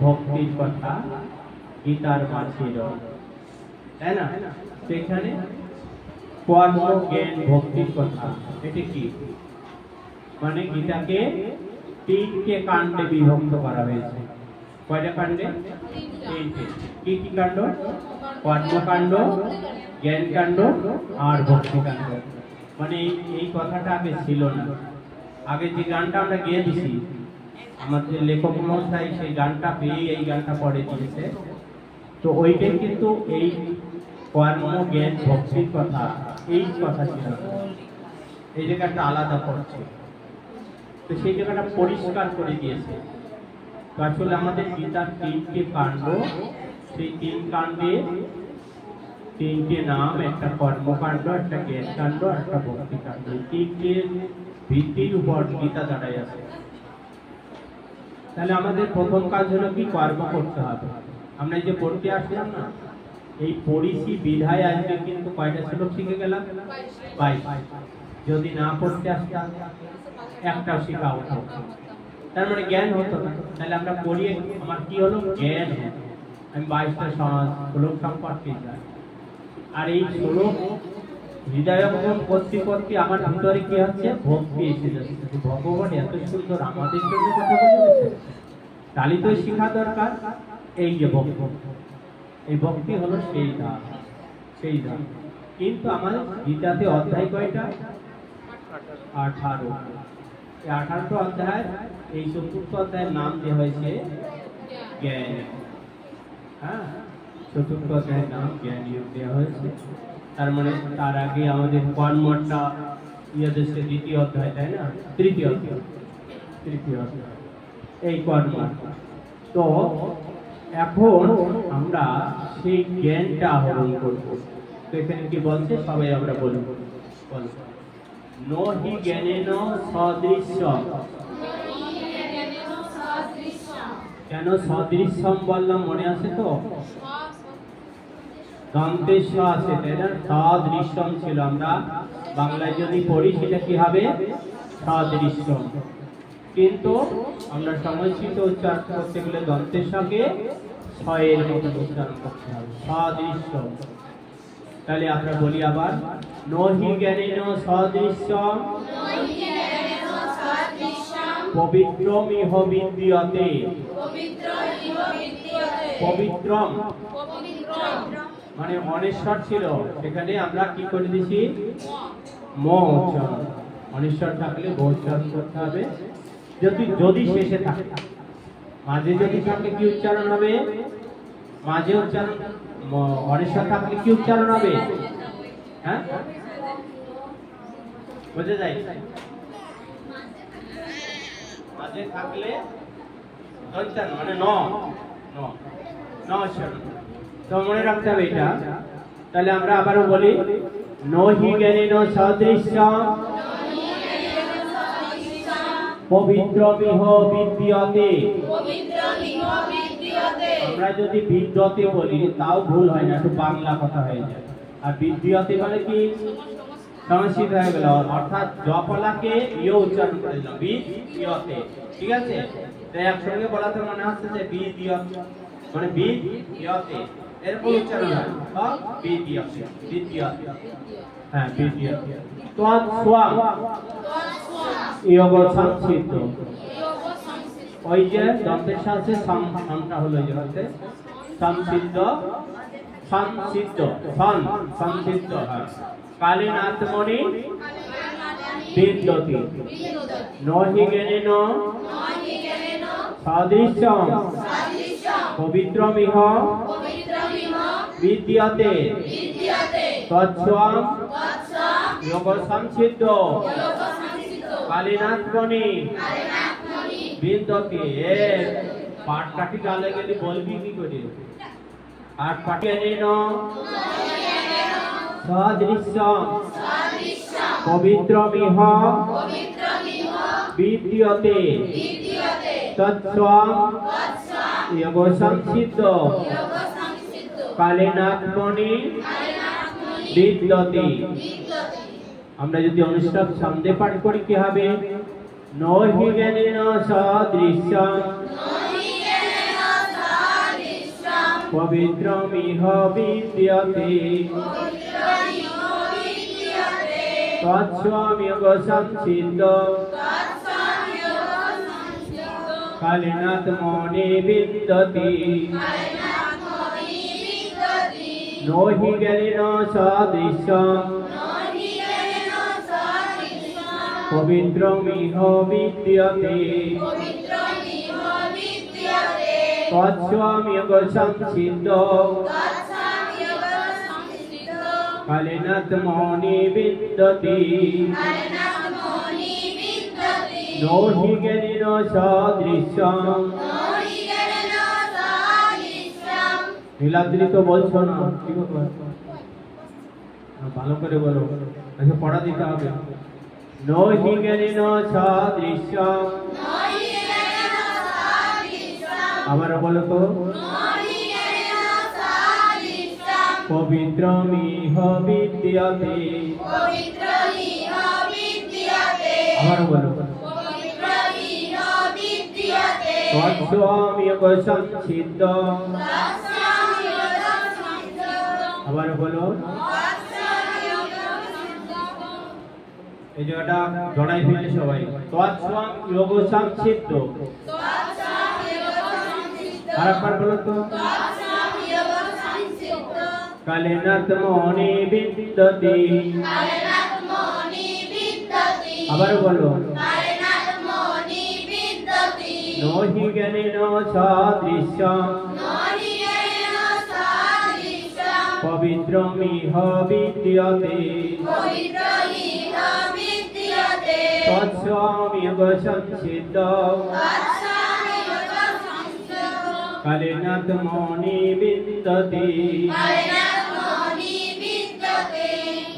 ভক্তির কথা গীতার মাঝে রয়েছে, তাই না? সেখানে কর্ম জ্ঞান ভক্তির কথা, এটা কি মানে গীতাকে তিনটে কাণ্ডে বিভক্ত করা হয়েছে। কয়টা কাণ্ডে? তিনটে। কি কি কাণ্ড? কর্মকাণ্ড, জ্ঞান কাণ্ড আর ভক্তি কাণ্ড। মানে এই কথাটা আগে ছিল না। আগে যে গানটা আমরা গেয়ে দিছি, আমাদের লেখক মহাশয় সেই গানটা পেয়ে এই গানটা পড়ে দিয়েছে, তো ওইটাই কিন্তু এই কর্ম জ্ঞান ভক্তির কথা, এই কথা ছিল না। এই জায়গাটা আলাদা করছে, তো সেই জায়গাটা পরিষ্কার করে দিয়েছে। তো আসলে আমাদের গীতার তিনটে কাণ্ড, সেই তিন কাণ্ডে তিনটে নাম, একটা কর্মকাণ্ড, একটা জ্ঞান কাণ্ড, একটা ভক্তি কাণ্ড। এই তিনটে ভিত্তির উপর গীতা দাঁড়ায় আছে। তাহলে আমাদের প্রথম কাজ হলো কি? কর্ম করতে হবে। আমরা এই যে পড়তে আসলাম না, এই পড়িছি বিধায় আজকে কিন্তু কয়টা শ্লোক শিখে গেলাম? 22। যদি না পড়তে আসতাম একটাও শিখা হতো, তার মানে জ্ঞান হতো না। তাহলে আমরা পড়িয়ে আমার কি হলো? জ্ঞান হলো। আমি 22টা শ্লোক সম্পর্কে জানি, আর এই শ্লোক হৃদয়ঙ্গম করতে করতে আমার ভিতরে কি হচ্ছে? ভক্তি এসে যাচ্ছে। ভগবান এত সুন্দর আমাদের জন্য কথা বলেছে, তাহলে তো শিখা দরকার। এই যে ভক্তি, এই ভক্তি হলো সেই ধাম, সেই ধাম। কিন্তু আমার গীতাতে অধ্যায় কয়টা? 18। এই 18টা অধ্যায়, এই 4র্থ অধ্যায়ের নাম দেওয়া হয়েছে জ্ঞান। হ্যাঁ, 4র্থ অধ্যায়ের নাম জ্ঞান যোগ দেওয়া হয়েছে। তার মানে তার আগে আমাদের কর্মটা ইয়েদেশে 2য় অধ্যায়, তাই না? 3য় অধ্যায়, 3য় অধ্যায় এই কর্ম। তো এখন আমরা সেই জ্ঞানটা আহরণ করব। তো এখানে কি বলছে? সবাই আমরা বলব, নহি জ্ঞানেন সদৃশ্যম। কেন সদৃশ্যম বললাম মনে আছে তো? দন্তেশ আছে, তাই না? সদৃশ্যম ছিল। আমরা বাংলায় যদি পড়ি সেটা কি হবে? সদৃশ্যম। কিন্তু আমরা সমষ্টিত উচ্চারণ করতে গেলে দন্তেশকে ছয়ের মতো উচ্চারণ করতে হবে, সদৃশ্যম। তাহলে আমরা বলি আবার, নহি জ্ঞানেন সদৃশ্যম পবিত্রমিহ বিদ্যতে। পবিত্রম মানে অনেশ্বর ছিল, সেখানে আমরা কি করে দিছি? ম উচ্চারণ। অনেশ্বর থাকলে ব উচ্চারণ করতে হবে। যদি শেষে থাকে, মাঝে যদি থাকলে কি উচ্চারণ হবে? মাঝে উচ্চারণ। অনেশ্বর থাকলে কি উচ্চারণ হবে? হ্যাঁ, বুঝে যায়? মাঝে থাকলে উচ্চারণ মানে ন উচ্চারণ। তো মনে রাখতে হবে এটা। তাহলে আমরা আবারও বলি, নহি জ্ঞানেন সদৃশ্যম পবিত্রমিহ বিদ্যতে। আমরা যদি বিদ্যতে বলি তাও ভুল হয় না, একটু বাংলা কথা হয়ে যায়। আর বিদ্যতে মানে কি? সংস্কৃত হয়ে গেল, অর্থাৎ জপলাকে ইয় উচ্চারণ করে দিলাম, বিদ্যতে। ঠিক আছে? তাই একসঙ্গে বলাতে মনে হচ্ছে যে বিদ্যতে মানে বিদ্যতে, এরকম উচ্চারণ হয়। বিদ্যতে, বিদ্যতে, হ্যাঁ বিদ্যতে। তৎস্বাম ইয়োগ সংসিদ্ধ। ওই যে দন্তের সাথে সংটা হলো, এই যে সংসিদ্ধ, সংসিদ্ধ, সংসিদ্ধ হয়। কালীন আত্মনি বিদ্যতে। নহি জ্ঞানেন সদৃশ্যম পবিত্রমিহ বিদ্যতে তৎস্বাম যোগ সংসিদ্ধ কালীনাথমণি বিদ্যতে। পাঠ কাটি গালে গেলে বলবি কি করে? আর পাঠি জ্ঞানেন সদৃশ্যম পবিত্রমিহ বিদ্যতে তৎস্বাম যোগ সংসিদ্ধ কালীনাথমণি বিদ্যতে। আমরা যদি অনুষ্ঠব ছন্দে পাঠ করি কি হবে? নহি জ্ঞানেন সদৃশ্যম पवित्रमिह विद्यते तत्स्वाम्यग संसिद्धो कालेनात्मनि विन्दति नो हि ज्ञानेन सदृशम् पवित्रमिह विद्यते तत्स्वाम्यग संसिद्धो कालेनात्मनि विन्दति नो हि ज्ञानेन सदृशम् নীলাদ্রি তো বলছো না কি ব্যাপার ভালো করে বলো আচ্ছা পড়া দিতে হবে নো হি জ্ঞানেন সদৃশম আবার বলো তো পবিত্রমিহ বিদ্যতে আবার বলো তৎস্বাম্যগ সংসিদ্ধো আবার বলো এই জায়গাটা জড়াই ফেলে সবাই তৎস্বাম্যগ সংসিদ্ধ আরেকবার বলো তো কালেনাত্মনি বিন্দতি আবার বলো নো হি জ্ঞানেন সদৃশম পবিত্রমিহ বিদ্যতে তৎস্বাম্যগ সংসিদ্ধো কালেনাত্মনি বিন্দতি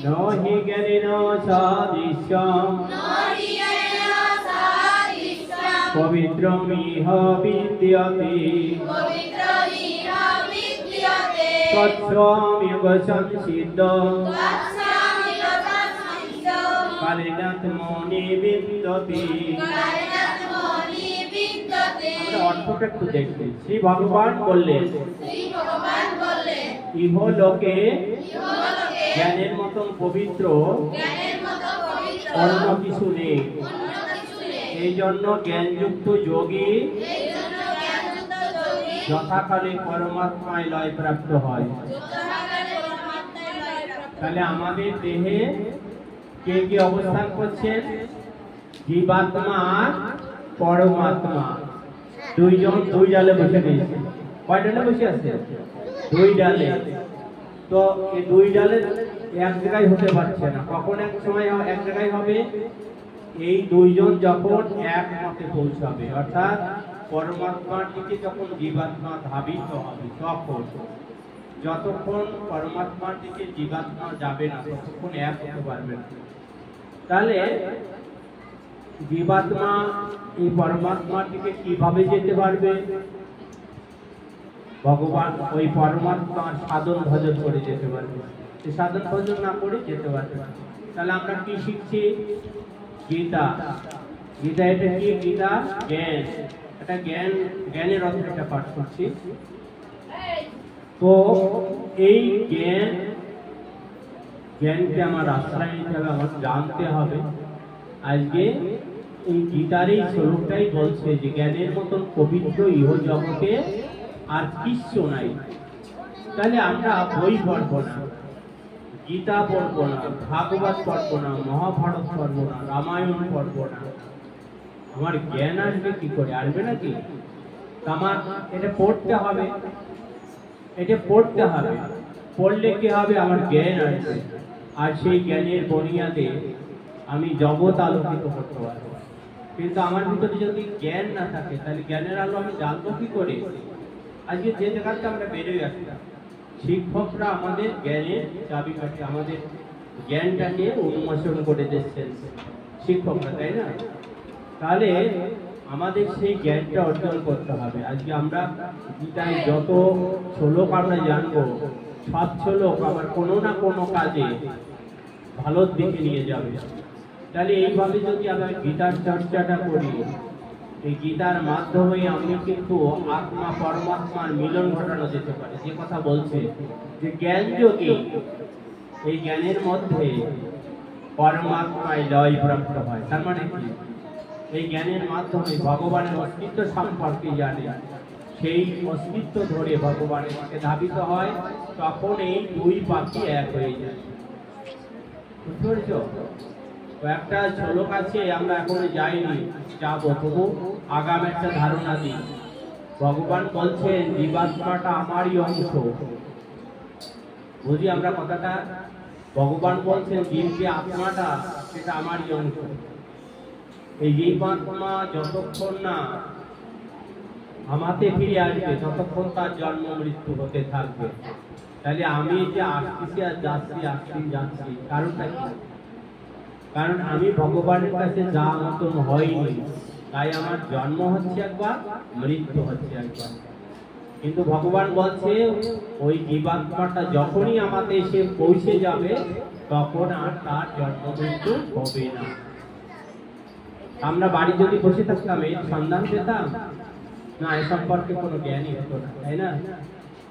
নো হি জ্ঞানেন সদৃশম পবিত্রমিহ বিদ্যতে তৎস্বাম্যগ সংসিদ্ধো কালেনাত্মনি বিন্দতি আমরা অর্থটা একটু দেখি শ্রী ভগবান বললেন ইহলোকে জ্ঞানের মতন পবিত্র অন্য কিছু নেই এই জন্য জ্ঞানযুক্ত যোগী যথাকালে পরমাত্মায় লয় প্রাপ্ত হয় তাহলে আমাদের দেহে কে কে অবস্থান করছেন জীবাত্মা আর পরমাত্মা দুইজন দুই ডালে বসে গেছে কয় ডালে বসে আছে দুই ডালে তো এই দুই ডালে এক জায়গায় হতে পারছে না কখন এক সময় এক জায়গায় হবে এই দুইজন যখন এক মতে পৌঁছাবে অর্থাৎ পরমাত্মার দিকে যখন জীবাত্মা ধাবিত হবে তখন যতক্ষণ পরমাত্মার দিকে জীবাত্মা যাবে না ততক্ষণ এক হতে পারবে না তাহলে জীবাত্মা এই পরমাত্মার দিকে কিভাবে যেতে পারবে ভগবান ওই পরমাত্মার সাধন ভজন করে যেতে পারবে সাধন ভজন না করে যেতে পারবে তাহলে আমরা কি শিখছি গীতা গীতা এটা কি গীতা জ্ঞান এটা জ্ঞানের অর্থ এটা পাঠ করছি তো এই জ্ঞানকে আমার আশ্রয় নিতে হবে আমার জানতে হবে আজকে এই গীতার এই স্বরূপটাই বলছে যে জ্ঞানের মতন পবিত্র ইহ জগতে আর কিছু নাই তাহলে আমরা বই পড়বো না গীতা পড়বো না ভাগবত পড়বো না মহাভারত পড়বো না রামায়ণ পড়বো না আমার জ্ঞান আসবে কি করে আসবে নাকি আমার এটা পড়তে হবে পড়লে কি হবে আমার জ্ঞান আসবে আর সেই জ্ঞানের বুনিয়াদে আমি জগৎ আলোকিত করতে পারবো কিন্তু আমার ভিতরে যদি জ্ঞান না থাকে তাহলে জ্ঞানের আলো আমি জানবো কি করে আজকে যে জায়গাতে আমরা বেরোয় আসলাম শিক্ষকরা আমাদের জ্ঞানের চাবিকাঠি আমাদের জ্ঞানটাকে উন্মোচন করে দিচ্ছেন শিক্ষকরা তাই না তাহলে আমাদের সেই জ্ঞানটা অর্জন করতে হবে আজকে আমরা গীতায় যত শ্লোক আমরা জানবো সব শ্লোক আবার কোনো না কোনো কাজে ভালোর দিকে নিয়ে যাবে তাহলে এইভাবে যদি আমরা গীতার চর্চাটা করি এই গীতার মাধ্যমে আমি কিন্তু আত্মা পরমাত্মার মিলন ঘটানো যেতে পারে। যে কথা বলছে যে জ্ঞান যোগে এই জ্ঞানের মধ্যে পরমাত্মায় লয় প্রাপ্ত হয়। তার মানে কি? এই জ্ঞানের মাধ্যমে ভগবানের অস্তিত্ব সম্পর্কে জানে, সেই অস্তিত্ব ধরে ভগবানের দিকে ধাবিত হয়, তখন এই দুই পাখি এক হয়ে যায়। বুঝতে পেরেছ? একটা ঝলক আছে, আমরা এখনো যাইনি, যাবো, তবু আগাম একটা ধারণা দিই। ভগবান বলছেন জীবাত্মাটা আমারই অংশ। বুঝি আমরা কথাটা? ভগবান বলছেন জীব যে আত্মাটা সেটা আমারই অংশ। এই জীবাত্মা যতক্ষণ না আমাতে ফিরে আসবে ততক্ষণ তার জন্ম মৃত্যু হতে থাকবে। তাহলে আমি যে আসছি আর যাচ্ছি, কারণটা কি? কারণ আমি ভগবানের কাছে যা মতন হয়নি, তাই আমার জন্ম হচ্ছে একবার, মৃত্যু হচ্ছে একবার। কিন্তু ভগবান বলছে ওই জীবাত্মাটা যখনই আমাদের এসে পৌঁছে যাবে তখন আর তার জন্ম মৃত্যু হবে না। আমরা বাড়ি যদি বসে থাকতাম এর সন্ধান পেতাম না, এ সম্পর্কে কোনো জ্ঞানই হতো না, তাই না?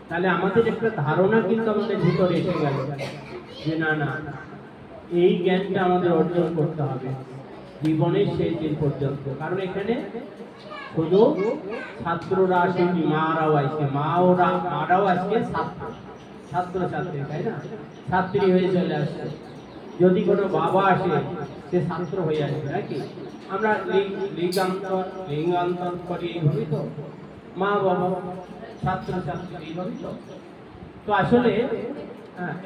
তাহলে আমাদের একটা ধারণা কিন্তু আমাদের ভিতরে এসে গেল যে না না, এই জ্ঞানটা আমাদের অর্জন করতে হবে জীবনের শেষ দিন পর্যন্ত। কারণ এখানে শুধু ছাত্ররা আসেনি, মারাও আসছে, মারাও আসছে ছাত্রী, তাই না? ছাত্রী হয়ে চলে আসছে। যদি কোনো বাবা আসে সে ছাত্র হয়ে আসবে নাকি? আমরা লিঙ্গান্তর করি এইভাবেই তো, মা বাবা ছাত্র ছাত্রী এইভাবেই তো। তো আসলে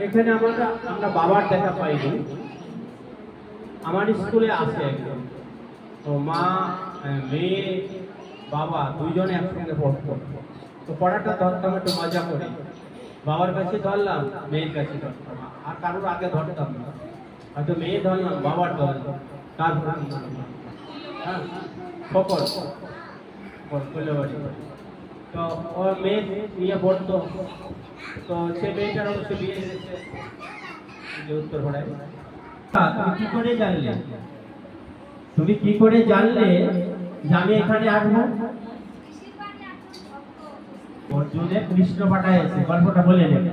এখানে আমরা বাবার দেখা পাইনি। আমার স্কুলে আসে একজন, তো মা মেয়ে বাবা দুইজনে একসঙ্গে পড়তো। তো পড়াটা ধরতাম একটু মজা করে, বাবার কাছে ধরলাম, মেয়ের কাছে ধরতাম, আর কারোর আগে ধরতাম না। হয়তো মেয়ে ধরলাম, বাবার ধরলাম, তারপর হ্যাঁ সকল তো ও মেয়ে নিয়ে পড়তো। তো সে মেয়েটার অবশ্য বিয়ে এসেছে উত্তর পড়ায়। তুমি কি করে জানলে যে আমি এখানে আসবো? অর্জুনের কৃষ্ণ পাঠায় আছে, গল্পটা বলে নেবে।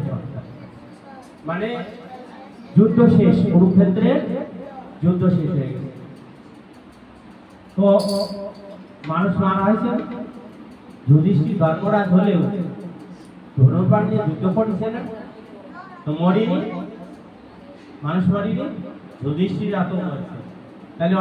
মানে যুদ্ধ শেষ, কুরুক্ষেত্রের যুদ্ধ শেষ হয়ে গেছে, তো মানুষ মারা হয়েছে। যুধিষ্ঠির ধর্মরাজ হলেও ধনুর্বাণ নিয়ে যুদ্ধ করেছে না, তো মরিনি, মানুষ মরিনি, যুধিষ্ঠির আতঙ্ক হয়েছে। তাহলে